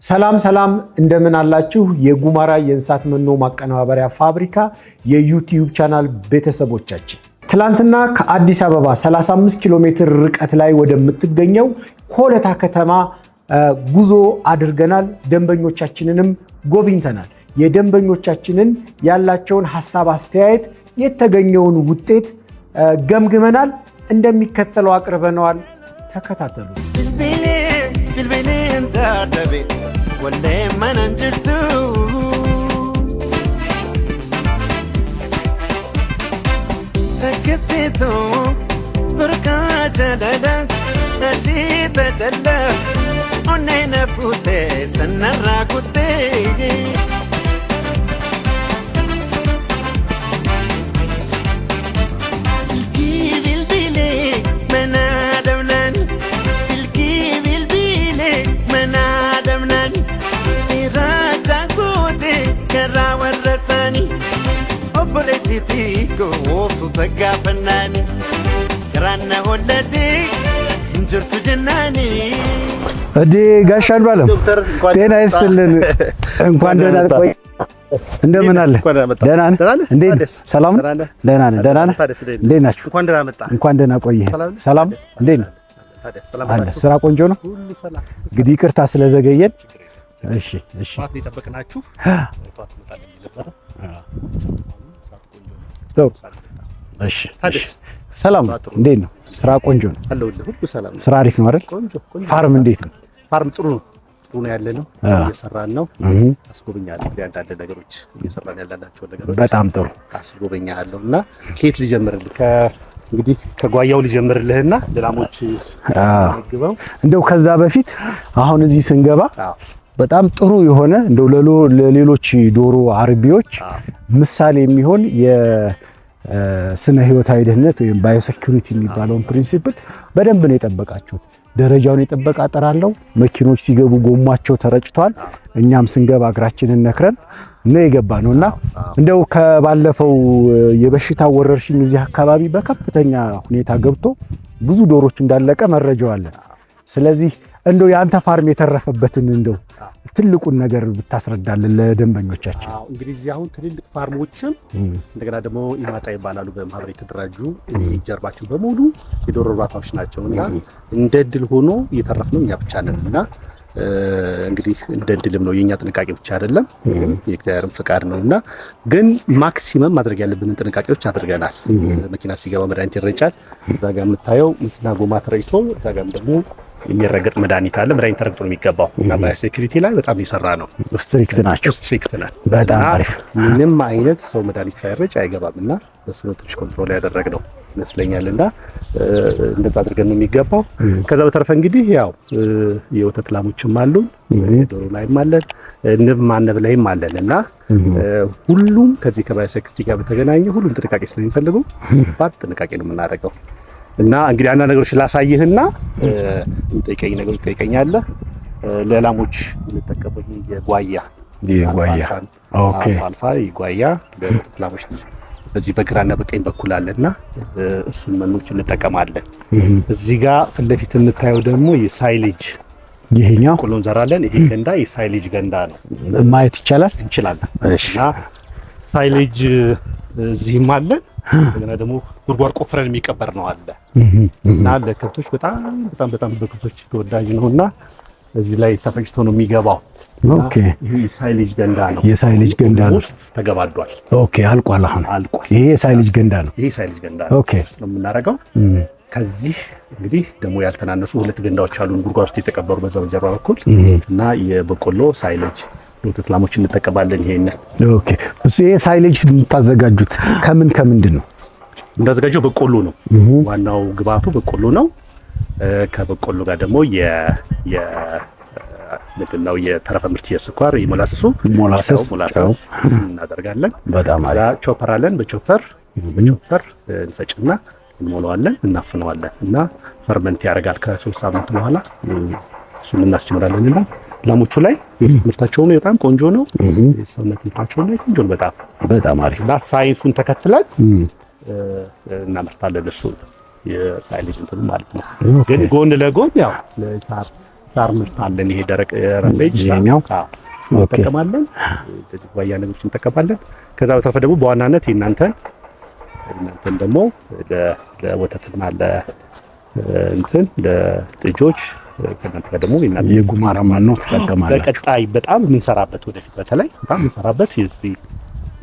ሰላም እንደምን አላችሁ የጉማራ የእንስሳት መኖ ማቀነባበሪያ ፋብሪካ የዩቲዩብ ቻናል ቤተሰቦቻችን። ትላንትና ከአዲስ አበባ 35 ኪሎ ሜትር ርቀት ላይ ወደምትገኘው ሆለታ ከተማ ጉዞ አድርገናል። ደንበኞቻችንንም ጎብኝተናል። የደንበኞቻችንን ያላቸውን ሐሳብ፣ አስተያየት፣ የተገኘውን ውጤት ገምግመናል። እንደሚከተለው አቅርበነዋል። ተከታተሉ። ወሌ ማናንጅርቱ ተከቴቶ ብርካቸ ደዳ ተሲተቸለ ኦኔነ ፉቴ ሰነራ ኩቴ ስልኪ ቢልቢሌ መናደምናን ስልኪ ቢልቢሌ መናደምናን ቲራቻኩቴ ከራ ወረሳኒ ኦቦሌቲቲኮ ወሱ ተጋፈናኒ ከራነ ሆለቲ እንጅርቱ ጀናኒ እዲ ጋሻን ባለም ጤና ይስጥልን። እንኳን ደህና ቆይ። እንደምን አለ? ደህና ነህ? እንዴት ነህ? ሰላም ነህ? ደህና ነህ? ደህና ነህ? እንዴት ናችሁ? እንኳን ደህና መጣ። እንኳን ደህና ቆየህ። ሰላም እንዴት ነህ? አለ ስራ ቆንጆ ነው። ሁሉ ሰላም። እንግዲህ ይቅርታ ስለዘገየን። እሺ ጧት ሊጠበቅናችሁ ጧት መጣልን ነበር። እሺ ሰላም እንዴት ነው? ስራ ቆንጆ ነው። አለሁልህ። ሁሉ ሰላም። ስራ አሪፍ ነው አይደል? ቆንጆ። ፋርም እንዴት ነው? ፋርም ጥሩ ነው ያለነው። እየሰራን ነው። አስጎበኛለሁ። አንዳንድ ነገሮች እየሰራን ያላናቸው ነገሮች በጣም ጥሩ አስጎበኛለሁ። እና ከየት ልጀምርልህ? እንግዲህ ከጓያው ልጀምርልህና ለላሞች ግባው። እንደው ከዛ በፊት አሁን እዚህ ስንገባ በጣም ጥሩ የሆነ እንደው ለሌሎች ዶሮ አርቢዎች ምሳሌ የሚሆን የስነ ህይወታዊ ደህንነት ወይም ባዮሴኩሪቲ የሚባለውን ፕሪንሲፕል በደንብ ነው የጠበቃችሁት። ደረጃውን የጠበቀ አጥር አለው። መኪኖች ሲገቡ ጎማቸው ተረጭቷል። እኛም ስንገባ እግራችንን ነክረን ነው የገባ ነውና እንደው ከባለፈው የበሽታ ወረርሽኝ እዚህ አካባቢ በከፍተኛ ሁኔታ ገብቶ ብዙ ዶሮች እንዳለቀ መረጃው አለ። ስለዚህ እንደው ያንተ ፋርም የተረፈበትን እንደው ትልቁን ነገር ብታስረዳልን ለደንበኞቻችን። እንግዲህ እዚህ አሁን ትልልቅ ፋርሞችም እንደገና ደግሞ ኢማጣ ይባላሉ በማህበር የተደራጁ ጀርባቸው በሙሉ የዶሮ እርባታዎች ናቸውና እንደ ድል ሆኖ እየተረፍነው እኛ ብቻ ነንና እንግዲህ እንደ ድልም ነው የኛ ጥንቃቄ ብቻ አይደለም የእግዚአብሔርም ፍቃድ ነውና ግን ማክሲመም ማድረግ ያለብንን ጥንቃቄዎች አድርገናል። መኪና ሲገባ መድኃኒት ይረጫል። እዛ ጋር የምታየው መኪና ጎማ ተረጭቶ እዛ ጋርም ደግሞ የሚረገጥ መድኃኒት አለ። መድኃኒት ተረግጦ ነው የሚገባው እና ባዮሴኩሪቲ ላይ በጣም እየሰራ ነው። ስትሪክት ናቸው። ስትሪክት ናቸው። በጣም አሪፍ። ምንም አይነት ሰው መድኃኒት ሳይረጭ አይገባምና በሱ ነው ትንሽ ኮንትሮል ያደረግነው ይመስለኛልና እንደዛ አድርገን ነው የሚገባው። ከዛ በተረፈ እንግዲህ ያው የወተት ላሞችም አሉን፣ ዶሮ ላይም አለን፣ ንብ ማነብ ላይም አለን እና ሁሉም ከዚህ ከባዮሴኩሪቲ ጋር በተገናኘ ሁሉም ጥንቃቄ ስለሚፈልጉ ጥንቃቄ ነው የምናደርገው። እና እንግዲህ አንዳንድ ነገሮች ላሳይህና ጠይቀኝ ነገሮች ጠይቀኛለህ። ለላሞች የምንጠቀመው የጓያ ኦኬ አልፋ የጓያ ለወተት ላሞች በዚህ በግራና በቀኝ በኩል አለና እሱን መኖች እንጠቀማለን። እዚህ ጋር ፊት ለፊት የምታየው ደግሞ የሳይሌጅ ይሄኛው ቆሎ እንዘራለን። ይሄ ገንዳ የሳይሌጅ ገንዳ ነው። ማየት ይቻላል? እንችላለን። እና ሳይሌጅ እዚህም አለ። እንደገና ደግሞ ጉድጓድ ቆፍረን የሚቀበር ነው አለ እና ለከብቶች በጣም በከብቶች ተወዳጅ ነውና እዚህ ላይ ተፈጭቶ ነው የሚገባው። ኦኬ ይሄ ሳይሌጅ ገንዳ ነው። የሳይሌጅ ገንዳ ነው ውስጥ ተገባዷል። ኦኬ አልቋል። አሁን አልቋል። ይሄ ሳይሌጅ ገንዳ ነው። ይሄ ሳይሌጅ ገንዳ ነው። ኦኬ ነው የምናደርገው። ከዚህ እንግዲህ ደግሞ ያልተናነሱ ሁለት ገንዳዎች አሉ ጉድጓድ ውስጥ የተቀበሩ በዛው ጀርባ በኩል እና የበቆሎ ሳይሌጅ ወተት ላሞች እንጠቀማለን። ይሄን ኦኬ ይሄ ሳይሌጅ የምታዘጋጁት ከምንድን ነው? እንዳዘጋጀው በቆሎ ነው። ዋናው ግብአቱ በቆሎ ነው። ከበቆሎ ጋር ደግሞ ምንድነው የተረፈ ምርት የስኳር የሞላሰሱ ሞላሰስ እናደርጋለን። በጣም አሪፍ። ቾፐር አለን። በቾፐር እንፈጭና እንሞላዋለን፣ እናፍነዋለን እና ፈርመንት ያደርጋል። ከ3 ሳምንት በኋላ እሱን እናስጀምራለንና ላሞቹ ላይ ምርታቸው ነው በጣም ቆንጆ ነው። የሰውነት ምርታቸው ላይ ቆንጆ ነው። በጣም አሪፍ። እና ሳይንሱን ተከትለን እናመርታለን። እሱ የሳይሌጅ እንትን ማለት ነው። ግን ጎን ለጎን ያው ለቻር ሳር ምርት አለን። ይሄ ደረቅ ረምቤጅ ይሄኛው እንጠቀማለን። እንደዚህ ጉባያ ነገሮች እንጠቀማለን። ከዛ በተረፈ ደግሞ በዋናነት እናንተን ደግሞ ለወተትና ለጥጆች ከእናንተ ጋር ደግሞ የጉማራ መኖ ትጠቀማላችሁ። በቀጣይ በጣም የምንሰራበት ወደፊት በተለይ በጣም የምንሰራበት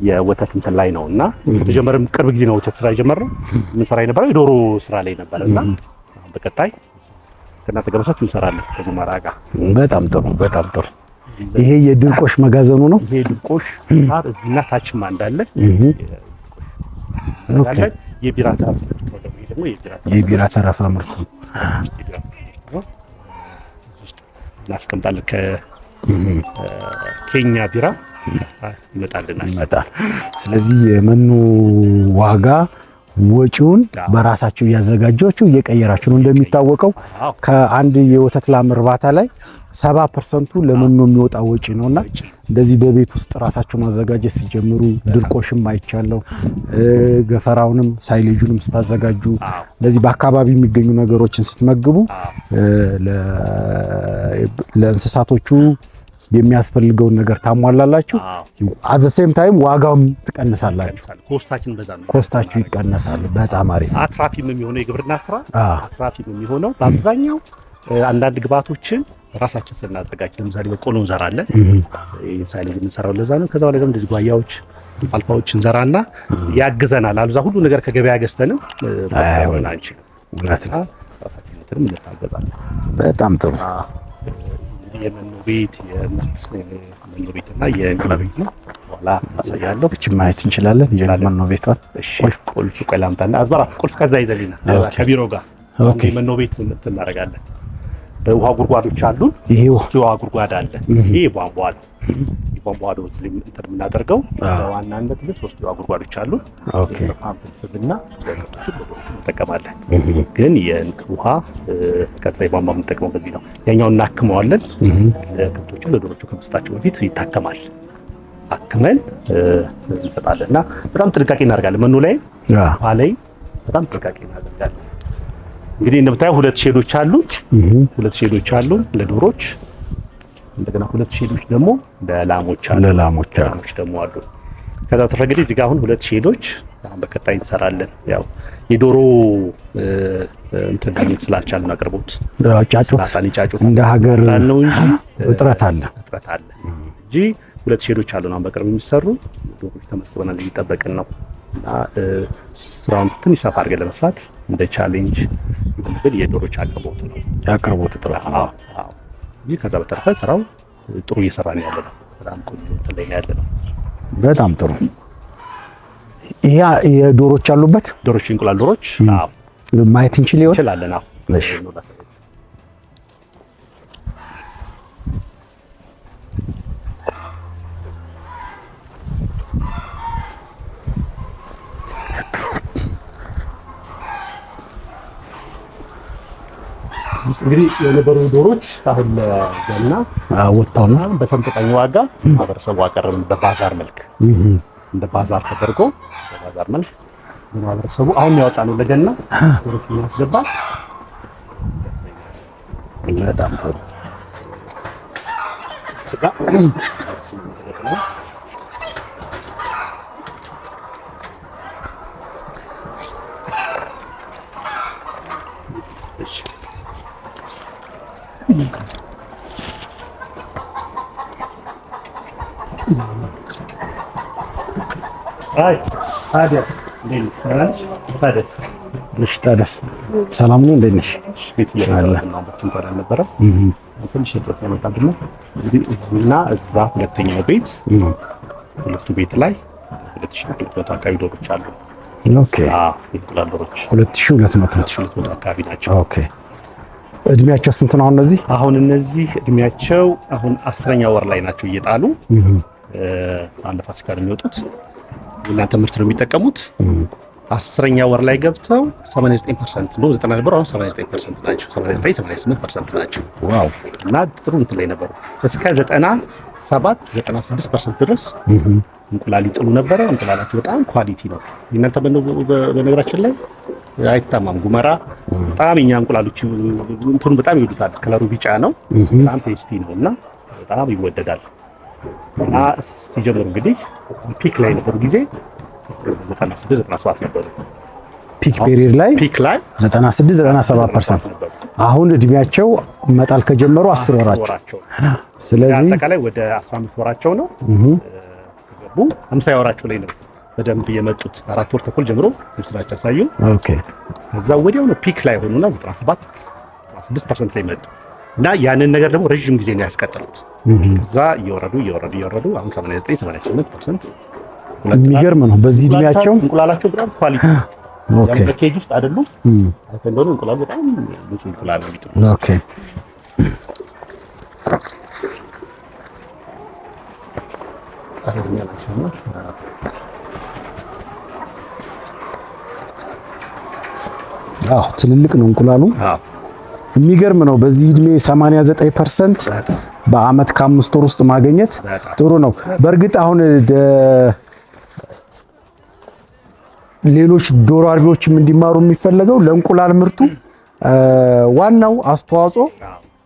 የወተት እንትን ላይ ነው እና ተጀመረም ቅርብ ጊዜ ነው ወተት ስራ የጀመረው። የምንሰራ የነበረው የዶሮ ስራ ላይ ነበርና በቀጣይ ከእናንተ ጋር በሰፊው እንሰራለን ከጉማራ ጋር። በጣም ጥሩ። ይሄ የድርቆሽ መጋዘኑ ነው። ይሄ ድርቆሽ ሳር እዚህና ታችማ እንዳለ የቢራ ተረፈ የቢራ ተረፈ ምርቱ እናስቀምጣለን። ከኬኛ ቢራ ይመጣል። ስለዚህ የመኖ ዋጋ ወጪውን በራሳችሁ እያዘጋጃችሁ እየቀየራችሁ ነው። እንደሚታወቀው ከአንድ የወተት ላም እርባታ ላይ 70% ለመኖ የሚወጣ ወጪ ነውና እንደዚህ በቤት ውስጥ ራሳችሁ ማዘጋጀት ሲጀምሩ ድርቆሽም አይቻለው፣ ገፈራውንም ሳይሌጁንም ስታዘጋጁ እንደዚህ በአካባቢ የሚገኙ ነገሮችን ስትመግቡ ለእንስሳቶቹ የሚያስፈልገውን ነገር ታሟላላችሁ። አዘ ሴም ታይም ዋጋውም ትቀንሳላችሁ። ኮስታችሁ ይቀነሳል። በጣም አሪፍ አትራፊም የሚሆነው የግብርና ስራ አትራፊም የሚሆነው በአብዛኛው አንዳንድ ግብአቶችን ራሳችን ስናዘጋጅ ለምሳሌ በቆሎ እንዘራለን። ሳይሌጅ እንሰራው ለዛ ነው። ከዛው ላይ ደግሞ እንደዚህ ጓያዎች አልፋዎች እንዘራና ያግዘናል። አሉዛ ሁሉ ነገር ከገበያ ገዝተንም ማይሆን አንችልም። ራሳችንን እንታገዛለን። በጣም ጥሩ። የመኖ ቤት የመኖ ቤትና የእንቁላል ቤት ነው። በኋላ አሳያለሁ። እቺ ማየት እንችላለን። የመኖ ቤቷን ቁልፍ ቆይ ላምጣና አዝባራ ቁልፍ ከዛ ይዘልና ከቢሮ ጋር የመኖ ቤት እናደርጋለን። ውሃ ጉድጓዶች አሉን። ይሄ ውሃ ጉድጓድ አለ። ይሄ ቧንቧ ነው። ቧንቧ ነው እንትን የምናደርገው በዋናነት ግን 3 ውሃ ጉድጓዶች አሉን። ፓምፕ ስብና እንጠቀማለን። ግን የውሃ ከፀሐይ ቧንቧ የምንጠቀመው በዚህ ነው። ያኛውን እናክመዋለን። ለከብቶቹ ለዶሮቹ ከመስጣቸው በፊት ይታከማል። አክመን እንሰጣለን እና በጣም ጥንቃቄ እናደርጋለን። መኖ ላይ ላይ በጣም ጥንቃቄ እናደርጋለን። እንግዲህ እንደምታየው 2 ሼዶች አሉ። 2 ሼዶች አሉ ለዶሮች፣ እንደገና 2 ሼዶች ደግሞ ለላሞች ደግሞ አሉ። ከዛ ተፈግዲ እዚህ ጋር አሁን 2 ሼዶች አሁን በቀጣይ እንሰራለን። ያው የዶሮ እንትን ስላልቻልን አቅርቦት ጫጩት እንደ ሀገር እጥረት አለ እንጂ 2 ሼዶች አሉን አሁን በቅርብ የሚሰሩ ዶሮች ተመስክበናል። እየጠበቅን ነው እና ስራውን ትንሽ ሰፋ አድርገን ለመስራት እንደ ቻሌንጅ ይሁን የዶሮች አቅርቦት ነው። ያቅርቦት እጥረት ነው። አዎ ይህ ከዛ በተረፈ ስራው ጥሩ እየሰራን ያለ ነው። በጣም ቆንጆ ተለይ ያለ ነው። በጣም ጥሩ። ይሄ የዶሮች አሉበት ዶሮች እንቁላል ዶሮች አዎ ማየት እንችላለን። አዎ እሺ እንግዲህ የነበሩ ዶሮች አሁን ለገና ወጣውና በተመጣጣኝ ዋጋ ማህበረሰቡ አቀረብን። በባዛር መልክ እንደ ባዛር ተደርጎ በባዛር መልክ ማህበረሰቡ አሁን ያወጣነው ለገና ዶሮች እናስገባ። በጣም ጥሩ። ታዲያስ ሰላም ነው? እንዴት ነሽ? ትንሽ እጥረት ያመጣብን ነው እንግዲህ እዚህና እዛ ሁለተኛው ቤት ሁለቱ ቤት ላይ 2200 አካባቢ ዶሮች አሉ። ኦኬ እንቁላል ዶሮች 2200 አካባቢ ናቸው። ኦኬ እድሜያቸው ስንት ነው እነዚህ? አሁን እነዚህ እድሜያቸው አሁን 10ኛ ወር ላይ ናቸው እየጣሉ አንድ ፋሲካ ነው የሚወጡት። እናንተ ምርት ነው የሚጠቀሙት። 10ኛ ወር ላይ ገብተው 89% ነው 90 ነበር። አሁን 79% ናቸው። 88% ናቸው። እንቁላል ይጥሉ ነበረ። እንቁላላቸው በጣም ኳሊቲ ነው። እናንተ በነገራችን ላይ አይታማም። ጉመራ በጣም የኛ እንቁላሎች እንትኑ በጣም ይወዱታል። ከለሩ ቢጫ ነው፣ በጣም ቴስቲ ነው እና በጣም ይወደዳል። እና ሲጀምሩ እንግዲህ ፒክ ላይ ነበሩ ጊዜ 96 97 ነበሩ። ፒክ ፔሪድ ላይ 96 97%። አሁን እድሜያቸው መጣል ከጀመሩ 10 ወራቸው። ስለዚህ አጠቃላይ ወደ 15 ወራቸው ነው። ገቡ 50 ወራቸው ላይ ነው በደንብ የመጡት። 4 ወር ተኩል ጀምሮ ምስራች ያሳዩ። ኦኬ። ከዛ ወዲያው ነው ፒክ ላይ ሆኑና 97% ላይ መጡ እና ያንን ነገር ደግሞ ረጅም ጊዜ ነው ያስቀጠሉት። ከዛ እየወረዱ አሁን 89 88%። የሚገርም ነው። በዚህ እድሜያቸው እንቁላላቸው በጣም ኳሊቲ ኦኬ። በኬጅ ውስጥ አይደሉም። እንደሆነ እንቁላል በጣም ንጹህ እንቁላል ነው የሚጥሉት። ኦኬ። ትልልቅ ነው እንቁላሉ። የሚገርም ነው። በዚህ እድሜ 89% በአመት ከ5 ወር ውስጥ ማግኘት ጥሩ ነው። በእርግጥ አሁን ሌሎች ዶሮ አርቢዎችም እንዲማሩ የሚፈለገው ለእንቁላል ምርቱ ዋናው አስተዋጽኦ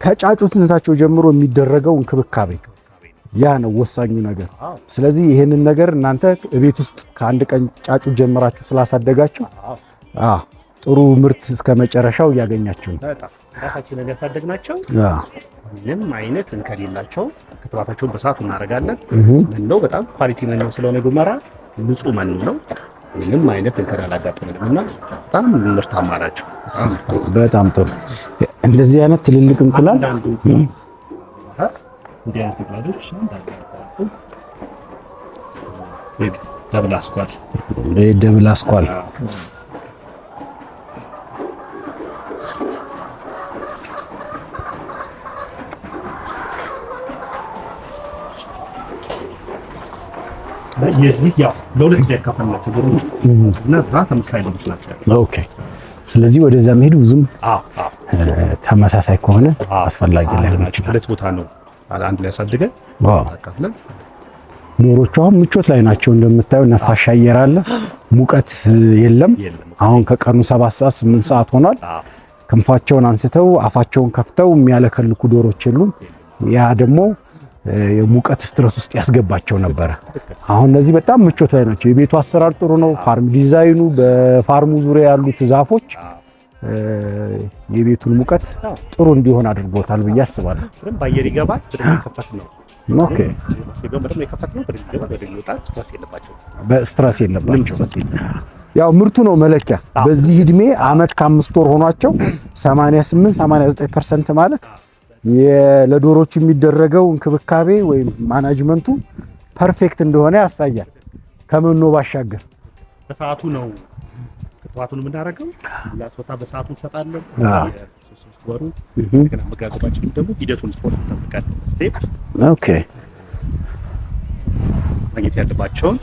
ከጫጩትነታቸው ጀምሮ የሚደረገው እንክብካቤ ያ ነው ወሳኙ ነገር። ስለዚህ ይሄንን ነገር እናንተ ቤት ውስጥ ከአንድ ቀን ጫጩት ጀምራችሁ ስላሳደጋችሁ ጥሩ ምርት እስከ መጨረሻው እያገኛችሁ ነው። ራሳችንን ያሳደግናቸው ምንም አይነት እንከን የላቸው። ክትባታቸውን በሰዓቱ እናደርጋለን። መኖ በጣም ኳሊቲ መኖ ስለሆነ ጉመራ ንጹህ መኖ ነው። ምንም አይነት እንከን አላጋጠመንም እና በጣም ምርታማ ናቸው። በጣም ጥሩ። እንደዚህ አይነት ትልልቅ እንቁላል ደብል አስኳል የዚህ ያው ለሁለት ያካፈልናቸው ዶሮዎች እና እዛ ተመሳሳይ ዶሮዎች ናቸው። ኦኬ። ስለዚህ ወደዛ መሄዱ ብዙም ተመሳሳይ ከሆነ አስፈላጊ ላይሆን ይችላል። ሁለት ቦታ ነው አንድ ላይ ያሳድገን አካፍለን። ዶሮቹ አሁን ምቾት ላይ ናቸው። እንደምታዩ ነፋሻ አየር አለ፣ ሙቀት የለም። አሁን ከቀኑ 7 ሰዓት 8 ሰዓት ሆኗል። ክንፋቸውን አንስተው አፋቸውን ከፍተው የሚያለከልኩ ዶሮች የሉም። ያ ደግሞ የሙቀት ስትረስ ውስጥ ያስገባቸው ነበረ። አሁን እነዚህ በጣም ምቾት ላይ ናቸው። የቤቱ አሰራር ጥሩ ነው። ፋርም ዲዛይኑ፣ በፋርሙ ዙሪያ ያሉት ዛፎች የቤቱን ሙቀት ጥሩ እንዲሆን አድርጎታል ብዬ አስባለሁ። ምንም ባየር ይገባል። በደንብ የከፈት ነው። ኦኬ። በደንብ የከፈት ነው። በደንብ ይገባል። በደንብ ይወጣል። ስትረስ የለባቸው። በስትረስ የለባቸው። ያው ምርቱ ነው መለኪያ። በዚህ እድሜ አመት ከ5 ወር ሆኗቸው 88 89% ማለት ለዶሮቹ የሚደረገው እንክብካቤ ወይም ማናጅመንቱ ፐርፌክት እንደሆነ ያሳያል። ከመኖ ባሻገር በሰዓቱ ነው ክትባቱን የምናደርገው። ላስወጣ በሰዓቱ እንሰጣለን። ወሩ ግን መጋዘባችን ደግሞ ሂደቱን ፕሮሰስ ተጠብቀን ስቴፕ ኦኬ ማግኘት ያለባቸውን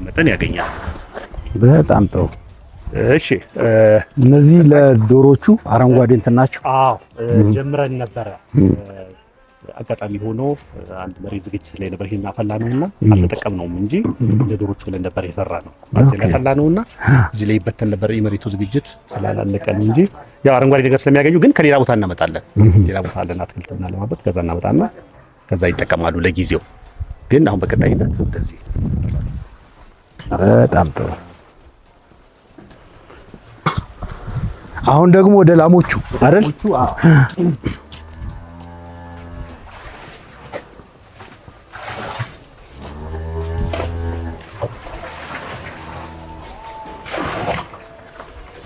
መጠን ያገኛል። በጣም ጥሩ። እሺ እነዚህ ለዶሮቹ አረንጓዴ እንትን ናቸው። ጀምረን ነበረ። አጋጣሚ ሆኖ አንድ መሬት ዝግጅት ላይ ነበር ይሄን አፈላነውና አልተጠቀምነውም እንጂ ለዶሮቹ ብለን ነበር የሰራነው። አጀለ አፈላነውና እዚህ ላይ ይበተን ነበር። የመሬቱ ዝግጅት ስላላለቀን እንጂ ያው አረንጓዴ ነገር ስለሚያገኙ ግን ከሌላ ቦታ እናመጣለን። ሌላ ቦታ አለን አትክልትና ለማበት ከዛ እናመጣና ከዛ ይጠቀማሉ ለጊዜው። ግን አሁን በቀጣይነት እንደዚህ በጣም ጥሩ። አሁን ደግሞ ወደ ላሞቹ አይደል?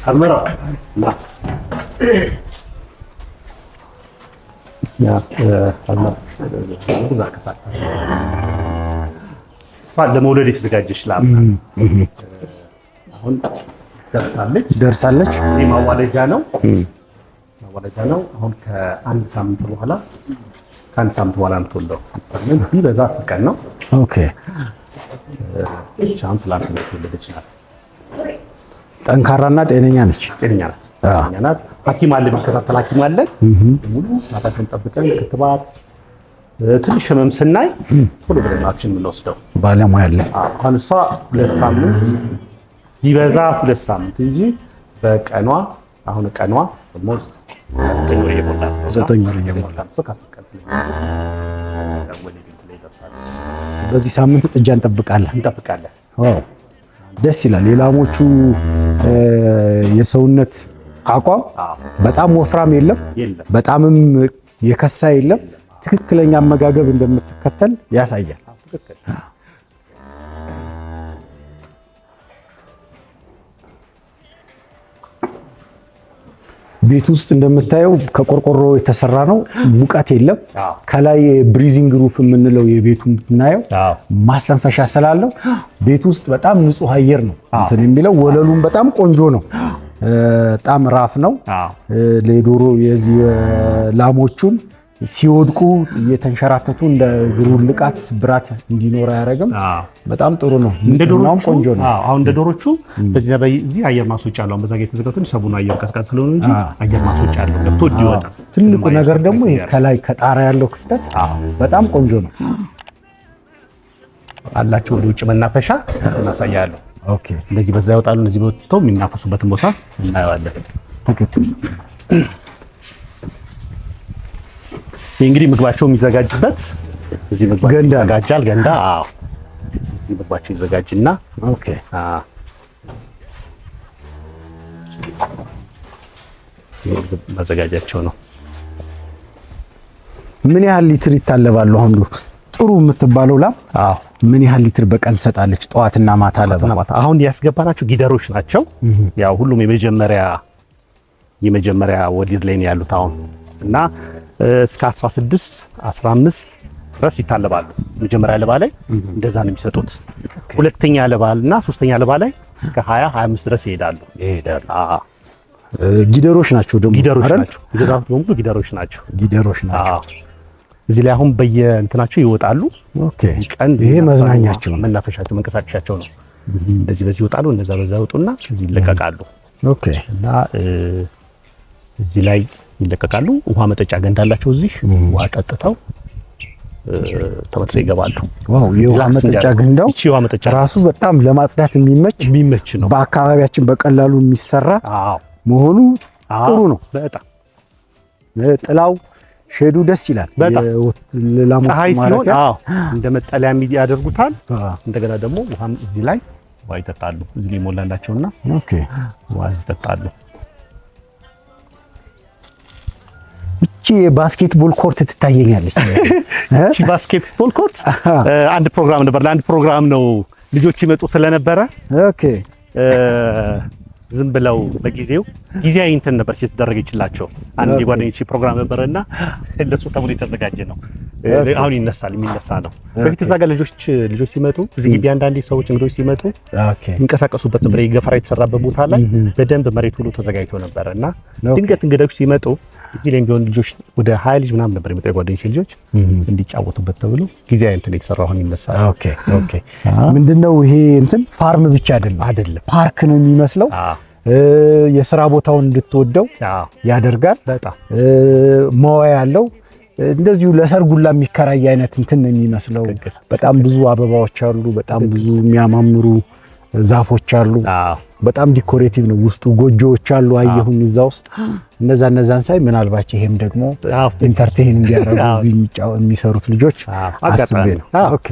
አዝመራ ለመውለድ የተዘጋጀች ላም አሁን ደርሳለች። ማዋለጃ ነው። አሁን ከአንድ ሳምንት በኋላ የምትወልደው በዛ 10 ቀን ነው። ኦኬ። ቻም ፕላንት ነው የተወለደች ናት። ጠንካራና ጤነኛ ነች። ጤነኛ ናት። ሐኪም አለ የሚከታተል ሐኪም አለ። ሙሉ እናታቸውን ጠብቀን ክትባት ትንሽ ህመም ስናይ ሁሉ ብለናችን የምንወስደው ባለሙያ አለ። አሁን እሷ 2 ሳምንት ቢበዛ 2 ሳምንት እንጂ በቀኗ አሁን ቀኗ ኦልሞስት 9 ወር እየሞላት ነው። 9 ወር እየሞላት በዚህ ሳምንት ጥጃ እንጠብቃለን። ደስ ይላል። የላሞቹ የሰውነት አቋም በጣም ወፍራም የለም፣ በጣምም የከሳ የለም። ትክክለኛ አመጋገብ እንደምትከተል ያሳያል። ቤት ውስጥ እንደምታየው ከቆርቆሮ የተሰራ ነው። ሙቀት የለም። ከላይ ብሪዚንግ ሩፍ የምንለው የቤቱ የምናየው ማስተንፈሻ ስላለው ቤት ውስጥ በጣም ንጹህ አየር ነው እንትን የሚለው። ወለሉም በጣም ቆንጆ ነው። በጣም ራፍ ነው። ለዶሮ የዚህ ላሞቹን ሲወድቁ እየተንሸራተቱ እንደ እግሩ ልቃት ስብራት እንዲኖር አያደርግም። በጣም ጥሩ ነው። ንጽህናውም ቆንጆ ነው። አሁን እንደ ዶሮቹ በዚህ አየር ማስወጫ አለው። በዛ ጋር የተዘጋጁት ሰቡን አየር ቀዝቃዛ ስለሆነ እንጂ አየር ማስወጫ አለው ገብቶ እንዲወጣ። ትልቁ ነገር ደግሞ ይሄ ከላይ ከጣራ ያለው ክፍተት በጣም ቆንጆ ነው። አላቸው ወደ ውጭ መናፈሻ እናሳያለሁ። ኦኬ፣ እንደዚህ በዛ ይወጣሉ። እነዚህ ወጥተው የሚናፈሱበትን ቦታ እናየዋለን። ይህ እንግዲህ ምግባቸው የሚዘጋጅበት እዚህ ምግባቸው ይዘጋጃል። ገንዳ እዚህ ምግባቸው ይዘጋጅና ኦኬ ማዘጋጃቸው ነው። ምን ያህል ሊትር ይታለባሉ? አሁን ጥሩ የምትባለው ላም ምን ያህል ሊትር በቀን ትሰጣለች? ጠዋትና ማታ ለማታ። አሁን ያስገባናቸው ጊደሮች ናቸው። ያው ሁሉም የመጀመሪያ ወሊድ ላይ ነው ያሉት አሁን እና እስከ 16 15 ድረስ ይታለባሉ። መጀመሪያ ለባ ላይ እንደዛ ነው የሚሰጡት። ሁለተኛ ለባልና ሶስተኛ ለባ ላይ እስከ 20 25 ድረስ ይሄዳሉ። ጊደሮች ናቸው ደግሞ ጊደሮች ናቸው። ይገዛቱ በሙሉ ጊደሮች ናቸው። እዚህ ላይ አሁን በየእንትናቸው ይወጣሉ። ኦኬ፣ ይሄ መዝናኛቸው ነው፣ መናፈሻቸው፣ መንቀሳቀሻቸው ነው። በዚህ ይወጣሉ፣ እንደዛ በዛ ይወጡና እዚህ ይለቀቃሉ። ኦኬ፣ እና እዚህ ላይ ይለቀቃሉ። ውሃ መጠጫ ገንዳ አላቸው። እዚህ ውሃ ጠጥተው ተመልሰው ይገባሉ። ዋው! የውሃ መጠጫ ገንዳው ራሱ በጣም ለማጽዳት የሚመች ነው። በአካባቢያችን በቀላሉ የሚሰራ መሆኑ ጥሩ ነው። በጣም ጥላው ሼዱ ደስ ይላል። ፀሐይ ሲሆን እንደ መጠለያ ያደርጉታል። እንደገና ደግሞ ውሃም እዚህ ላይ ውሃ ይጠጣሉ። እዚህ ላይ ሞላላቸውና ውሃ ይጠጣሉ። እቺ የባስኬትቦል ኮርት ትታየኛለች። እቺ ባስኬትቦል ኮርት አንድ ፕሮግራም ነበር። ለአንድ ፕሮግራም ነው ልጆች ይመጡ ስለነበረ ዝም ብለው በጊዜው ጊዜያዊ እንትን ነበር የተደረገችላቸው። አንድ የጓደኞቼ ፕሮግራም ነበርና እንደሱ ተብሎ የተዘጋጀ ነው። አሁን የሚነሳ ነው። በፊት እዛ ጋር ልጆች ሲመጡ እዚህ ግቢ አንዳንድ ሰዎች እንግዶች ሲመጡ ይንቀሳቀሱበት ነበር። የገፈራ የተሰራበት ቦታ ላይ በደንብ መሬት ሁሉ ተዘጋጅቶ ነበርና ድንገት እንግዶች ሲመጡ እዚህ ላይ ቢሆን ልጆች ወደ 20 ልጅ ምናምን ነበር የመጣው የጓደኞቼ ልጆች እንዲጫወቱበት ተብሎ ጊዜያዊ እንትን የተሰራው አሁን ይነሳል። ኦኬ ምንድነው ይሄ እንትን ፋርም ብቻ አይደለም፣ ፓርክ ነው የሚመስለው። የሥራ ቦታውን እንድትወደው ያደርጋል። በጣም መዋያ ያለው እንደዚሁ ለሰርጉላ የሚከራይ አይነት እንትን ነው የሚመስለው። በጣም ብዙ አበባዎች አሉ፣ በጣም ብዙ የሚያማምሩ ዛፎች አሉ። በጣም ዲኮሬቲቭ ነው። ውስጡ ጎጆዎች አሉ። አየሁኝ እዛ ውስጥ እነዛን ሳይ ምናልባት ይሄም ደግሞ ኢንተርቴይን እንዲያደርጉ እዚህ የሚሰሩት ልጆች አስቤ ነው። ኦኬ፣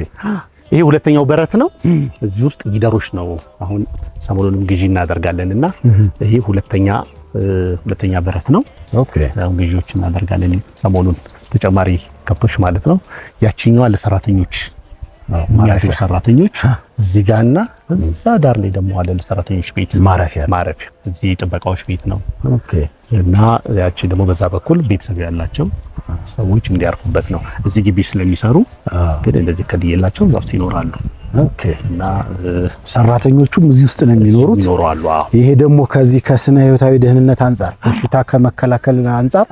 ይሄ ሁለተኛው በረት ነው። እዚህ ውስጥ ጊደሮች ነው አሁን ሰሞኑንም ግዢ እናደርጋለንና ይሄ ሁለተኛ በረት ነው። ኦኬ፣ አሁን ግዢዎች እናደርጋለን ሰሞኑን ተጨማሪ ከብቶች ማለት ነው። ያቺኛዋ ለሰራተኞች እዚህ ጋርና እዛ ዳር ላይ ደግሞ አለ ለሰራተኞች ቤት ማረፊያ እዚህ ጥበቃዎች ቤት ነው። ኦኬ፣ እና ያቺ ደግሞ በዛ በኩል ቤተሰብ ያላቸው ሰዎች እንዲያርፉበት ነው። እዚህ ግቢ ስለሚሰሩ ግን እንደዚህ ከልየላቸው እዛው ይኖራሉ። ኦኬ፣ እና ሰራተኞቹም እዚህ ውስጥ ነው የሚኖሩት ይኖራሉ። ይሄ ደግሞ ከዚህ ከስነ ህይወታዊ ደህንነት አንፃር በሽታ ከመከላከል አንፃር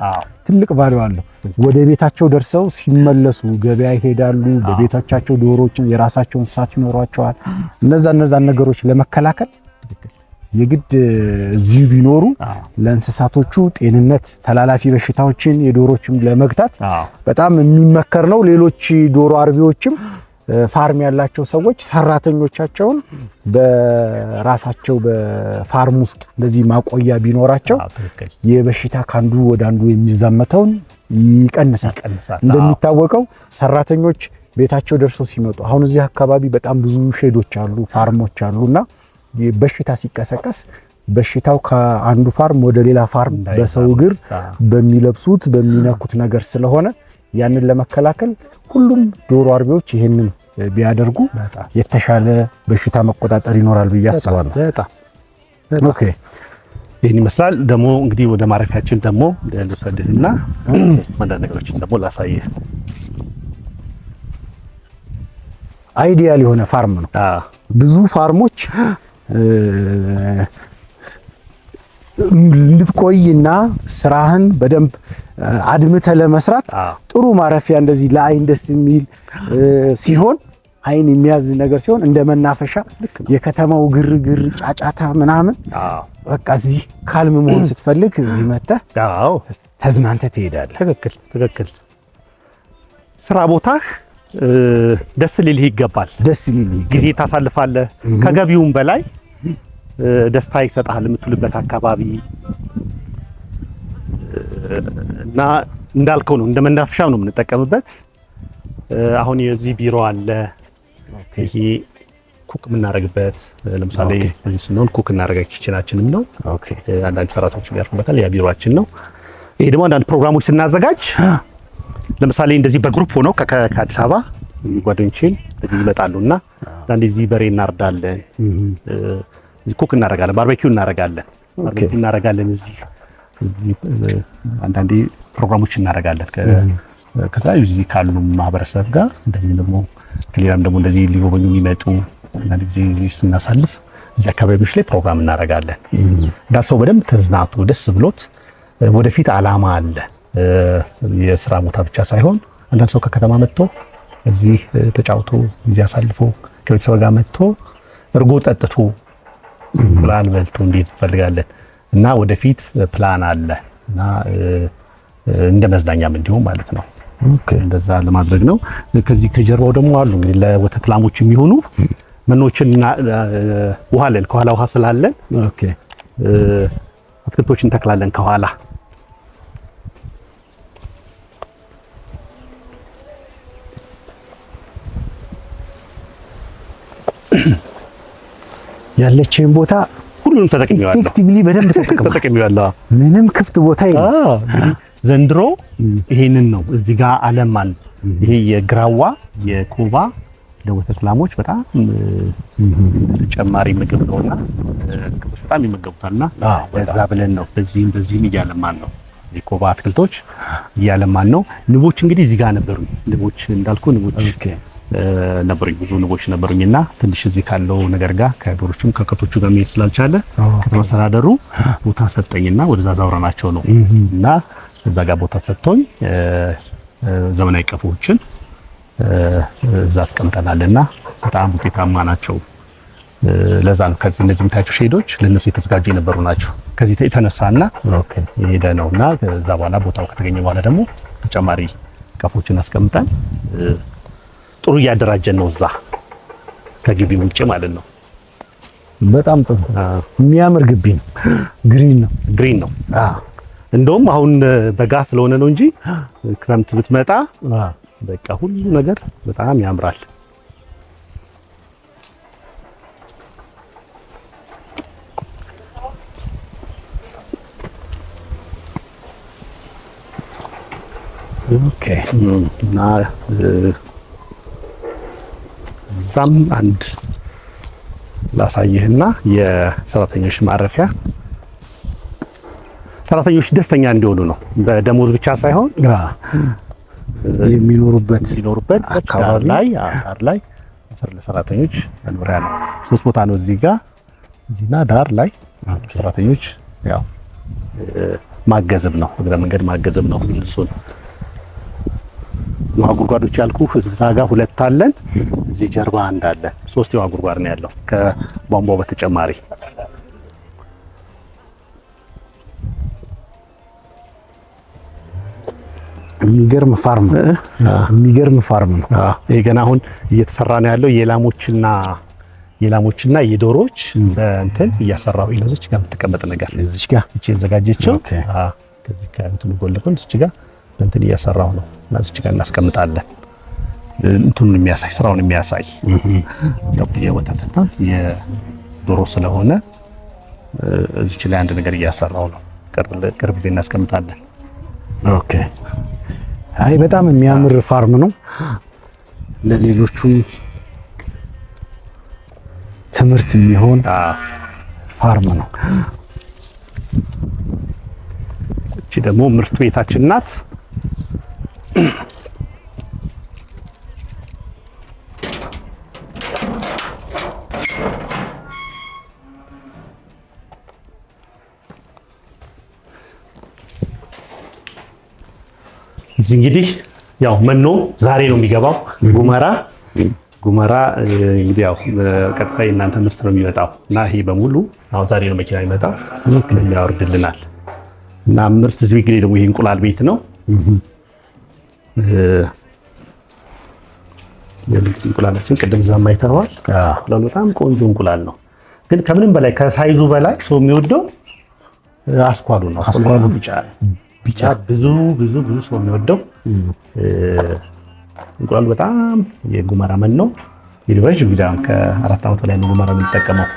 ትልቅ ቫልዩ አለው። ወደ ቤታቸው ደርሰው ሲመለሱ ገበያ ይሄዳሉ። በቤቶቻቸው ዶሮዎችን የራሳቸውን እንስሳት ይኖሯቸዋል። እነዛን ነገሮች ለመከላከል የግድ እዚሁ ቢኖሩ ለእንስሳቶቹ ጤንነት ተላላፊ በሽታዎችን የዶሮዎችም ለመግታት በጣም የሚመከር ነው። ሌሎች ዶሮ አርቢዎችም ፋርም ያላቸው ሰዎች ሰራተኞቻቸውን በራሳቸው በፋርም ውስጥ እንደዚህ ማቆያ ቢኖራቸው የበሽታ ካንዱ ወደ አንዱ የሚዛመተውን ይቀንሳል። እንደሚታወቀው ሰራተኞች ቤታቸው ደርሰው ሲመጡ አሁን እዚህ አካባቢ በጣም ብዙ ሼዶች አሉ፣ ፋርሞች አሉና በሽታ ሲቀሰቀስ በሽታው ከአንዱ ፋርም ወደ ሌላ ፋርም በሰው እግር በሚለብሱት በሚነኩት ነገር ስለሆነ ያንን ለመከላከል ሁሉም ዶሮ አርቢዎች ይሄንን ቢያደርጉ የተሻለ በሽታ መቆጣጠር ይኖራል ብዬ አስባለሁ። ኦኬ ይሄን ይመስላል። ደግሞ እንግዲህ ወደ ማረፊያችን ደግሞ ልውሰድህና አንዳንድ ነገሮችን ደግሞ ላሳየህ። አይዲያል የሆነ ፋርም ነው። ብዙ ፋርሞች እንድትቆይና ስራህን በደንብ አድምተ ለመስራት ጥሩ ማረፊያ እንደዚህ ለአይን ደስ የሚል ሲሆን አይን የሚያዝ ነገር ሲሆን እንደ መናፈሻ የከተማው ግርግር ጫጫታ ምናምን በቃ እዚህ ካልም መሆን ስትፈልግ እዚህ መጥተህ ተዝናንተ ትሄዳለህ። ትክክል። ስራ ቦታህ ደስ ሊልህ ይገባል። ጊዜ ታሳልፋለህ። ከገቢውም በላይ ደስታ ይሰጣል የምትውልበት አካባቢ እና እንዳልከው ነው፣ እንደ መናፈሻ ነው የምንጠቀምበት። አሁን የዚህ ቢሮ አለ። ይሄ ኩክ የምናደርግበት ለምሳሌ እዚህ ስንሆን ኩክ እናደርጋለን። ኪችናችንም ነው። አንዳንድ ሰራተኞች ያርፉበታል። ያ ቢሮአችን ነው። ይሄ ደግሞ አንዳንድ ፕሮግራሞች ስናዘጋጅ ለምሳሌ እንደዚህ በግሩፕ ሆነው ከአዲስ አበባ ጓደኞቼን እዚህ ይመጣሉና አንዳንዴ እዚህ በሬ እናርዳለን፣ እዚህ ኩክ እናደርጋለን፣ ባርቤኪው እናደርጋለን። እዚህ አንዳንዴ ፕሮግራሞች እናደርጋለን ከተለያዩ እዚህ ካሉ ማህበረሰብ ጋር። እንደዚህ ደግሞ ከሌላም ደግሞ እንደዚህ ሊጎበኙ የሚመጡ አንዳንድ ጊዜ እዚህ ስናሳልፍ እዚህ አካባቢዎች ላይ ፕሮግራም እናደርጋለን። ዳሰው በደንብ ተዝናንቶ ደስ ብሎት ወደፊት አላማ አለ። የስራ ቦታ ብቻ ሳይሆን አንዳንድ ሰው ከከተማ መጥቶ እዚህ ተጫውቶ ጊዜ አሳልፎ ከቤተሰብ ጋር መጥቶ እርጎ ጠጥቶ ፕላን በልቶ እንዴት እንፈልጋለን እና ወደፊት ፕላን አለ እና እንደ መዝናኛም እንዲሁም ማለት ነው። እንደዛ ለማድረግ ነው። ከዚህ ከጀርባው ደግሞ አሉ እንግዲህ ለወተት ላሞች የሚሆኑ መኖችን ውሃ አለን። ከኋላ ውሃ ስላለን አትክልቶችን እንተክላለን ከኋላ። ያለችን ቦታ ሁሉንም ተጠቅሜዋለሁ። ኢፌክቲቭሊ በደንብ ተጠቅሜዋለሁ። ምንም ክፍት ቦታ የለም። ዘንድሮ ይሄንን ነው እዚህ ጋር አለማን። ይሄ የግራዋ የኮባ ለወተት ላሞች በጣም ተጨማሪ ምግብ ነውና ከብቶች በጣም ይመገቡታልና ለዛ ብለን ነው በዚህም እያለማን ነው። የኮባ አትክልቶች እያለማን ነው። ንቦች እንግዲህ እዚህ ጋር ነበሩ። ንቦች እንዳልኩ ንቦች ነበሩኝ፣ ብዙ ንቦች ነበሩኝና ትንሽ እዚህ ካለው ነገር ጋር ከዶሮቹም ከከብቶቹ ጋር መሄድ ስላልቻለ ከተመሰራደሩ ቦታ ሰጠኝና ወደዛ ዛውራናቸው ነው እና እዛ ጋር ቦታ ሰጥቶኝ ዘመናዊ ቀፎዎችን እዛ አስቀምጠናልና በጣም ውጤታማ ናቸው። ለዛ ነው ከዚህ እነዚህ የምታያቸው ሼዶች ለነሱ የተዘጋጁ የነበሩ ናቸው። ከዚህ የተነሳና የሄደ ነውና ከዛ በኋላ ቦታው ከተገኘ በኋላ ደግሞ ተጨማሪ ቀፎችን አስቀምጠን ጥሩ እያደራጀን ነው። እዛ ከግቢ ውጭ ማለት ነው። በጣም ጥሩ የሚያምር ግቢ ነው። ግሪን ነው። እንደውም አሁን በጋ ስለሆነ ነው እንጂ ክረምት ብትመጣ በቃ ሁሉ ነገር በጣም ያምራል። ኦኬ እና ዛም አንድ ላሳይህና የሰራተኞች ማረፊያ ሰራተኞች ደስተኛ እንዲሆኑ ነው። በደሞዝ ብቻ ሳይሆን የሚኖሩበት አካባቢ ላይ ለሰራተኞች መኖሪያ ነው። 3 ቦታ ነው እዚህ ጋር እዚህና ዳር ላይ ሰራተኞች ያው ማገዝም ነው፣ እግረ መንገድ ማገዝም ነው። እሱን ውሃ ጉድጓዶች ያልኩ እዛ ጋር 2 አለን፣ እዚህ ጀርባ አንድ አለ። 3 የውሃ ጉድጓድ ነው ያለው ከቧንቧው በተጨማሪ የሚገርም ፋርም ነው። ይሄ ገና አሁን እየተሰራ ነው ያለው የላሞችና የዶሮዎች በእንትን እያሰራው ነው። እዚች ጋር የምትቀመጥ ነገር እዚች ጋር እቺ የተዘጋጀችው ከዚህ ጋር እንትኑ ጎን ለጎን እዚች ጋር በእንትን እያሰራው ነው እና እዚች ጋር እናስቀምጣለን። እንትኑን የሚያሳይ ስራውን የሚያሳይ የወተትና የዶሮ ስለሆነ እዚች ላይ አንድ ነገር እያሰራው ነው። ቅርብ ጊዜ እናስቀምጣለን። ኦኬ። አይ በጣም የሚያምር ፋርም ነው። ለሌሎቹም ትምህርት የሚሆን ፋርም ነው። እቺ ደግሞ ምርት ቤታችን ናት። እዚህ እንግዲህ ያው መኖ ዛሬ ነው የሚገባው። ጉመራ እንግዲህ ያው ቀጥታ የእናንተ ምርት ነው የሚወጣው እና ይሄ በሙሉ አሁን ዛሬ ነው መኪና የሚመጣው የሚያወርድልናል። እና ምርት እዚህ እንግዲህ ደግሞ ይሄ እንቁላል ቤት ነው። እንቁላላችን ቅድም እዛም አይተነዋል። እንቁላሉ በጣም ቆንጆ እንቁላል ነው። ግን ከምንም በላይ ከሳይዙ በላይ ሰው የሚወደው አስኳሉ ነው። አስኳሉ ቢጫ ብዙ ሰው የሚወደው እንቁላሉ በጣም የጉመራ መኖ ነው። ረዥም ጊዜ ከ4 ዓመት በላይ ነው ጉመራ የምንጠቀመው።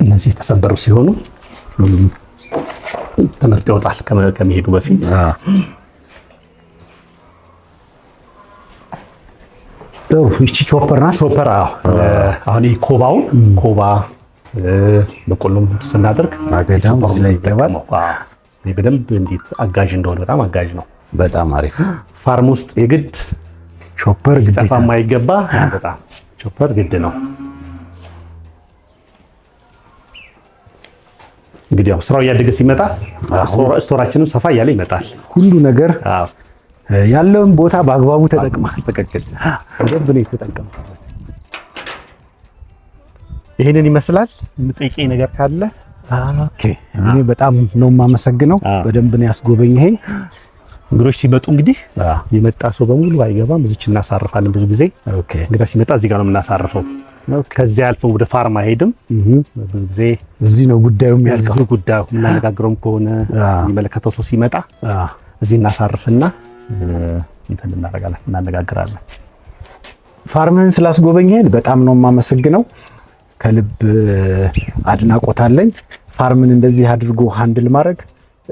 እነዚህ የተሰበሩ ሲሆኑ ትምህርት ይወጣል ከመሄዱ በፊት። ይቺ ቾፐር ናት። ቾፐር አሁን ይሄ ኮባ በቆሎም ስናደርግ ማገዳም ላይ ይገባል። በደንብ እንዴት አጋዥ እንደሆነ በጣም አጋዥ ነው። በጣም አሪፍ ፋርም ውስጥ የግድ ቾፐር ጠፋ የማይገባ በጣም ቾፐር ግድ ነው። እንግዲህ ያው ስራው እያደገ ሲመጣ ስቶራችንም ሰፋ እያለ ይመጣል። ሁሉ ነገር ያለውን ቦታ በአግባቡ ተጠቅማል። በደንብ ነው የተጠቀምኩት። ይሄንን ይመስላል። የምጠይቀኝ ነገር ካለ? ኦኬ። እኔ በጣም ነው የማመሰግነው። በደንብ ነው ያስጎበኘኸኝ። እንግዶች ሲመጡ እንግዲህ የመጣ ሰው በሙሉ አይገባም፣ እዚች እናሳርፋለን። ብዙ ጊዜ እንግዳ ሲመጣ እዚህ ጋር ነው የምናሳርፈው። ከዚያ አልፈው ወደ ፋርም አይሄድም። ብዙ ጊዜ እዚህ ነው ጉዳዩ የሚያልቀው። እዚህ ጉዳዩ የምናነጋግረውም ከሆነ የሚመለከተው ሰው ሲመጣ እዚህ እናሳርፍና እንትን እናነጋግራለን። ፋርምህን ስላስጎበኘኸኝ በጣም ነው የማመሰግነው። ከልብ አድናቆት አለኝ። ፋርምን እንደዚህ አድርጎ ሃንድል ማድረግ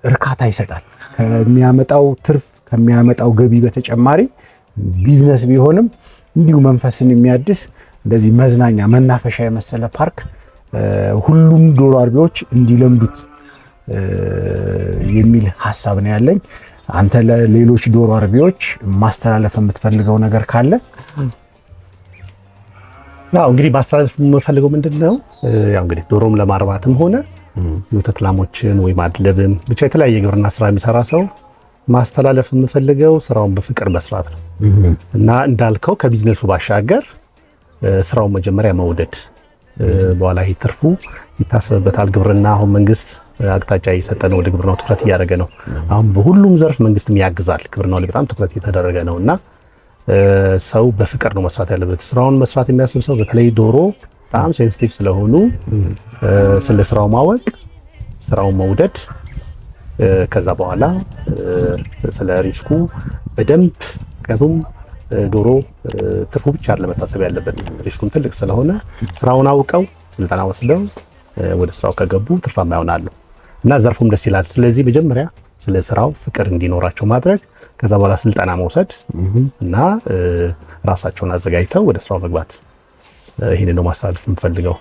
እርካታ ይሰጣል። ከሚያመጣው ትርፍ ከሚያመጣው ገቢ በተጨማሪ ቢዝነስ ቢሆንም እንዲሁ መንፈስን የሚያድስ እንደዚህ መዝናኛ መናፈሻ የመሰለ ፓርክ ሁሉም ዶሮ አርቢዎች እንዲለምዱት የሚል ሀሳብ ነው ያለኝ። አንተ ለሌሎች ዶሮ አርቢዎች ማስተላለፍ የምትፈልገው ነገር ካለ? ያው እንግዲህ ማስተላለፍ የምፈልገው ምንድነው፣ ያው እንግዲህ ዶሮም ለማርባትም ሆነ የወተት ላሞችን ወይ ማድለብም ብቻ የተለያየ የግብርና ስራ የሚሰራ ሰው ማስተላለፍ የምፈልገው ስራውን በፍቅር መስራት ነው እና እንዳልከው ከቢዝነሱ ባሻገር ስራውን መጀመሪያ መውደድ፣ በኋላ ይሄ ትርፉ ይታሰብበታል። ግብርና አሁን መንግስት አቅጣጫ እየሰጠ ነው፣ ወደ ግብርናው ትኩረት እያደረገ ነው። አሁን በሁሉም ዘርፍ መንግስትም ያግዛል። ግብርናው ላይ በጣም ትኩረት እየተደረገ ነው እና ሰው በፍቅር ነው መስራት ያለበት። ስራውን መስራት የሚያስብ ሰው በተለይ ዶሮ በጣም ሴንሲቲቭ ስለሆኑ ስለ ስራው ማወቅ፣ ስራውን መውደድ፣ ከዛ በኋላ ስለ ሪስኩ በደንብ ምክንያቱም ዶሮ ትርፉ ብቻ አይደለም መታሰብ ያለበት፣ ሪስኩም ትልቅ ስለሆነ ስራውን አውቀው ስልጠና ወስደው ወደ ስራው ከገቡ ትርፋማ ይሆናሉ እና ዘርፉም ደስ ይላል። ስለዚህ መጀመሪያ ስለ ስራው ፍቅር እንዲኖራቸው ማድረግ፣ ከዛ በኋላ ስልጠና መውሰድ እና ራሳቸውን አዘጋጅተው ወደ ስራው መግባት። ይሄንን ነው ማስተላለፍ የምፈልገው።